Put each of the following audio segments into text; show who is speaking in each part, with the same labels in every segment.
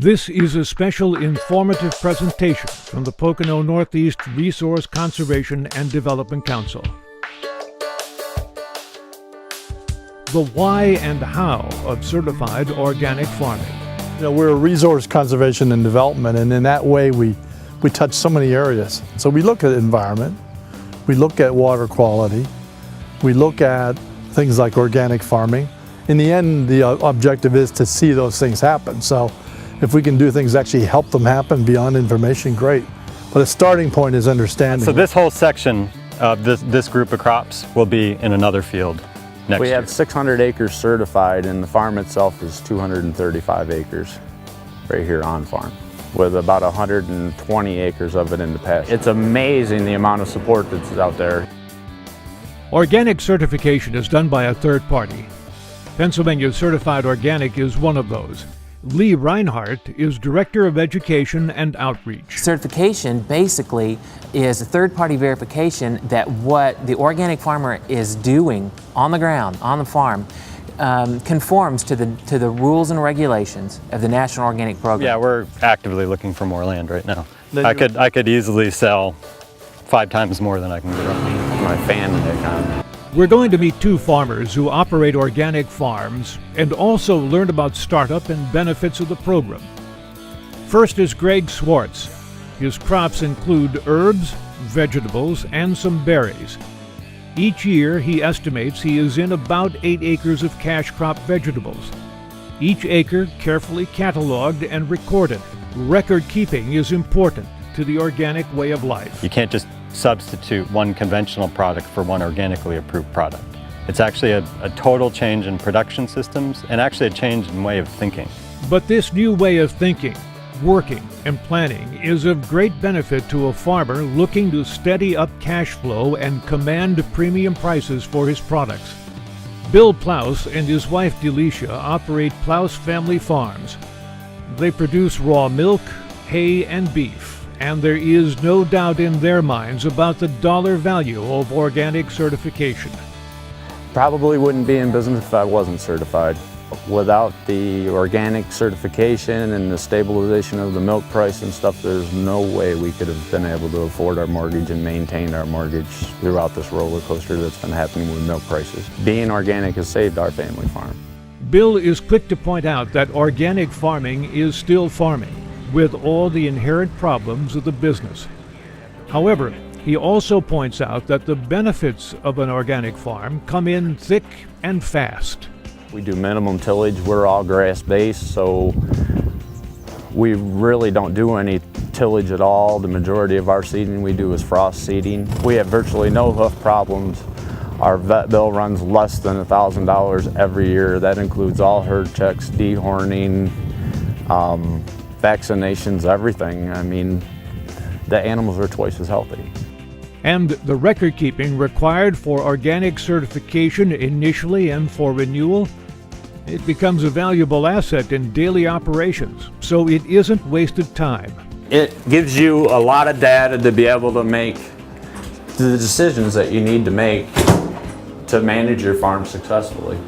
Speaker 1: This is a special informative presentation from the Pocono Northeast Resource Conservation and Development Council. The why and how of certified organic farming.
Speaker 2: You know, we're a resource conservation and development, and in that way we touch so many areas. So we look at environment, we look at water quality, we look at things like organic farming. In the end, the objective is to see those things happen. So if we can do things that actually help them happen beyond information, great. But a starting point is understanding.
Speaker 3: So this whole section of this group of crops will be in another field next year.
Speaker 4: We have 600 acres certified, and the farm itself is 235 acres right here on farm, with about 120 acres of it in the pasture. It's amazing the amount of support that's out there.
Speaker 1: Organic certification is done by a third party. Pennsylvania Certified Organic is one of those. Lee Reinhardt is Director of Education and Outreach.
Speaker 5: Certification basically is a third-party verification that what the organic farmer is doing on the ground, on the farm, conforms to the rules and regulations of the National Organic Program.
Speaker 3: Yeah, we're actively looking for more land right now. I could easily sell 5 times more than I can grow.
Speaker 4: My fan of the economy.
Speaker 1: We're going to meet 2 farmers who operate organic farms and also learn about startup and benefits of the program. First is Greg Swartz. His crops include herbs, vegetables, and some berries. Each year, he estimates he is in about 8 acres of cash crop vegetables. Each acre carefully cataloged and recorded. Record keeping is important to the organic way of life.
Speaker 3: You can't just substitute one conventional product for one organically approved product. It's actually a total change in production systems and actually a change in way of thinking.
Speaker 1: But this new way of thinking, working, and planning is of great benefit to a farmer looking to steady up cash flow and command premium prices for his products. Bill Plouse and his wife Delicia operate Plouse Family Farms. They produce raw milk, hay, and beef. And there is no doubt in their minds about the dollar value of organic certification.
Speaker 4: Probably wouldn't be in business if I wasn't certified. Without the organic certification and the stabilization of the milk price and stuff, there's no way we could have been able to afford our mortgage and maintain our mortgage throughout this roller coaster that's been happening with milk prices. Being organic has saved our family farm.
Speaker 1: Bill is quick to point out that organic farming is still farming, with all the inherent problems of the business. However, he also points out that the benefits of an organic farm come in thick and fast.
Speaker 4: We do minimum tillage. We're all grass-based, so we really don't do any tillage at all. The majority of our seeding we do is frost seeding. We have virtually no hoof problems. Our vet bill runs less than $1,000 every year. That includes all herd checks, dehorning, vaccinations, everything. I mean, the animals are twice as healthy.
Speaker 1: And the record keeping required for organic certification initially and for renewal, it becomes a valuable asset in daily operations, so it isn't wasted time.
Speaker 4: It gives you a lot of data to be able to make the decisions that you need to make to manage your farm successfully.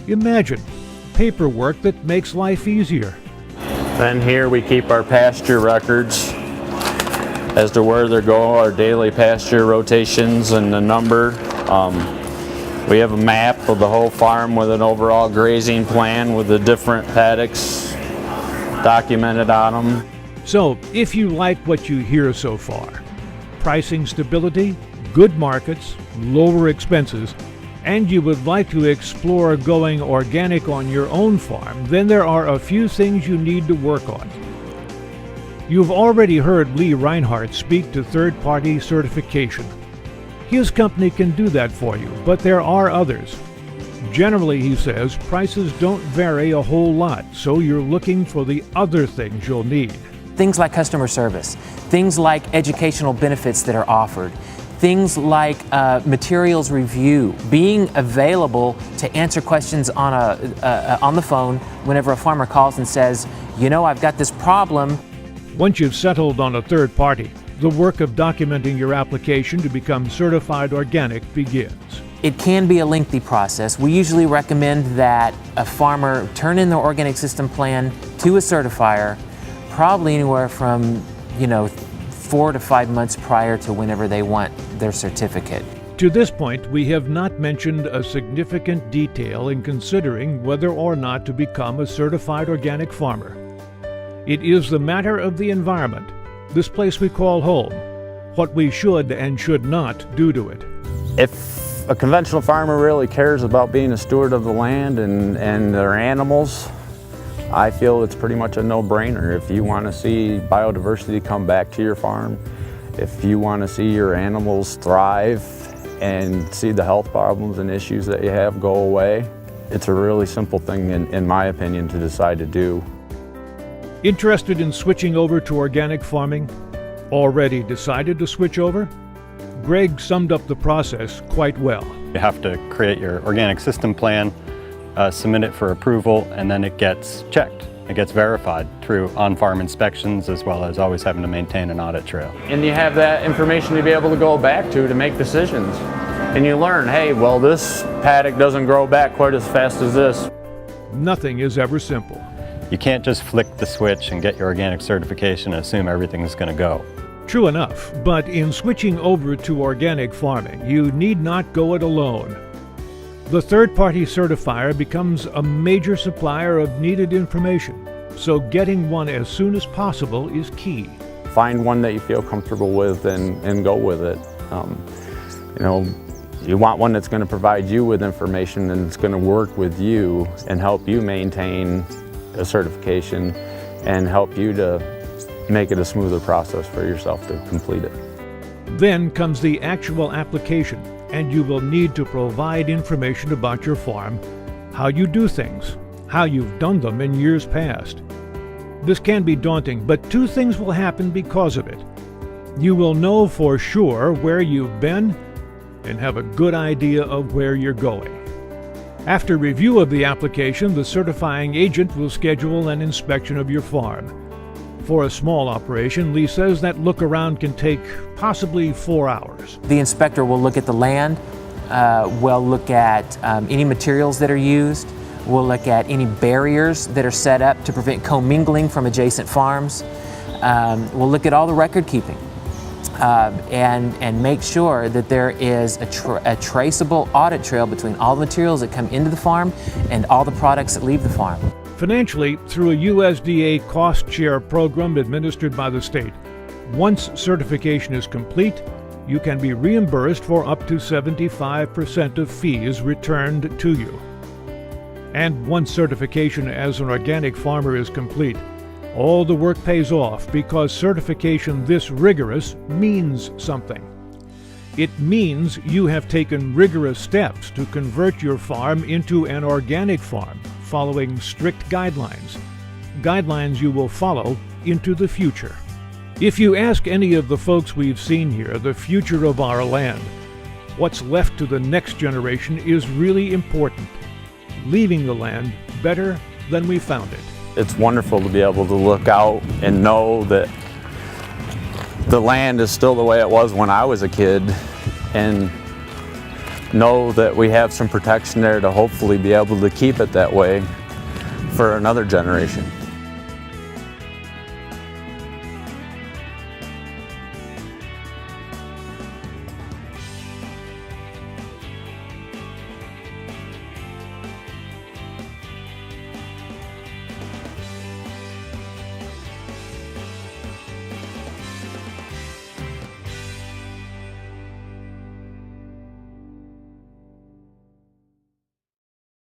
Speaker 1: Imagine paperwork that makes life easier.
Speaker 4: Then here we keep our pasture records as to where they're going, our daily pasture rotations and the number. We have a map of the whole farm with an overall grazing plan with the different paddocks documented on them.
Speaker 1: So, if you like what you hear so far, pricing stability, good markets, lower expenses, and you would like to explore going organic on your own farm, then there are a few things you need to work on. You've already heard Lee Reinhardt speak to third-party certification. His company can do that for you, but there are others. Generally, he says, prices don't vary a whole lot, so you're looking for the other things you'll need.
Speaker 5: Things like customer service, things like educational benefits that are offered, things like materials review, being available to answer questions on the phone whenever a farmer calls and says, you know, I've got this problem.
Speaker 1: Once you've settled on a third party, the work of documenting your application to become certified organic begins.
Speaker 5: It can be a lengthy process. We usually recommend that a farmer turn in their organic system plan to a certifier, probably anywhere from 4 to 5 months prior to whenever they want their certificate.
Speaker 1: To this point, we have not mentioned a significant detail in considering whether or not to become a certified organic farmer. It is the matter of the environment, this place we call home, what we should and should not do to it.
Speaker 4: If a conventional farmer really cares about being a steward of the land and their animals, I feel it's pretty much a no-brainer. If you want to see biodiversity come back to your farm, if you want to see your animals thrive and see the health problems and issues that you have go away, it's a really simple thing, in my opinion, to decide to do.
Speaker 1: Interested in switching over to organic farming? Already decided to switch over? Greg summed up the process quite well.
Speaker 3: You have to create your organic system plan, submit it for approval, and then it gets checked. It gets verified through on-farm inspections, as well as always having to maintain an audit trail.
Speaker 4: And you have that information to be able to go back to make decisions. And you learn, hey, well, this paddock doesn't grow back quite as fast as this.
Speaker 1: Nothing is ever simple.
Speaker 3: You can't just flick the switch and get your organic certification and assume everything is going to go.
Speaker 1: True enough, but in switching over to organic farming, you need not go it alone. The third-party certifier becomes a major supplier of needed information, so getting one as soon as possible is key.
Speaker 4: Find one that you feel comfortable with and go with it. You want one that's going to provide you with information and it's going to work with you and help you maintain a certification and help you to make it a smoother process for yourself to complete it.
Speaker 1: Then comes the actual application, and you will need to provide information about your farm, how you do things, how you've done them in years past. This can be daunting, but two things will happen because of it. You will know for sure where you've been and have a good idea of where you're going. After review of the application, the certifying agent will schedule an inspection of your farm. For a small operation, Lee says that look around can take possibly 4 hours.
Speaker 5: The inspector will look at the land, will look at any materials that are used, will look at any barriers that are set up to prevent commingling from adjacent farms. We'll look at all the record keeping and make sure that there is a traceable audit trail between all the materials that come into the farm and all the products that leave the farm.
Speaker 1: Financially, through a USDA cost share program administered by the state, once certification is complete, you can be reimbursed for up to 75% of fees returned to you. And once certification as an organic farmer is complete, all the work pays off because certification this rigorous means something. It means you have taken rigorous steps to convert your farm into an organic farm, following strict guidelines. Guidelines you will follow into the future. If you ask any of the folks we've seen here the future of our land, what's left to the next generation is really important. Leaving the land better than we found it.
Speaker 4: It's wonderful to be able to look out and know that the land is still the way it was when I was a kid, and know that we have some protection there to hopefully be able to keep it that way for another generation.